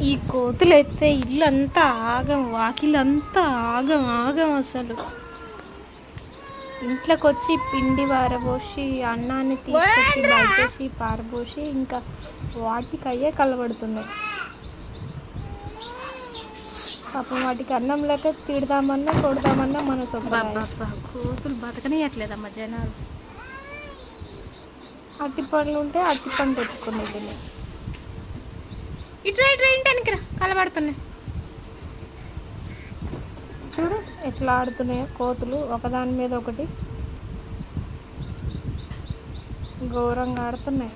ఈ కోతులు అయితే ఇల్లు అంతా ఆగం, వాకిలంతా ఆగం ఆగం. అసలు ఇంట్లోకి వచ్చి పిండి పారబోసి అన్నాన్ని తీసుకొచ్చి బయటేసి పారబోసి ఇంకా వాటికి అయ్యే కలబడుతున్నాయి. పాపం వాటికి అన్నం లేక తిడదామన్నా కొడదామన్నా మనసు కోతులు బతకనియట్లేదమ్మా జనాలు. అట్టి పండ్లు ఉంటే అట్టి పండు తెచ్చుకునేది. ఇట్లా ఇట్లా ఇంటానికి రా, కలబడుతున్నాయి చూడు ఎట్లా ఆడుతున్నాయో కోతులు, ఒకదాని మీద ఒకటి ఘోరంగా ఆడుతున్నాయి.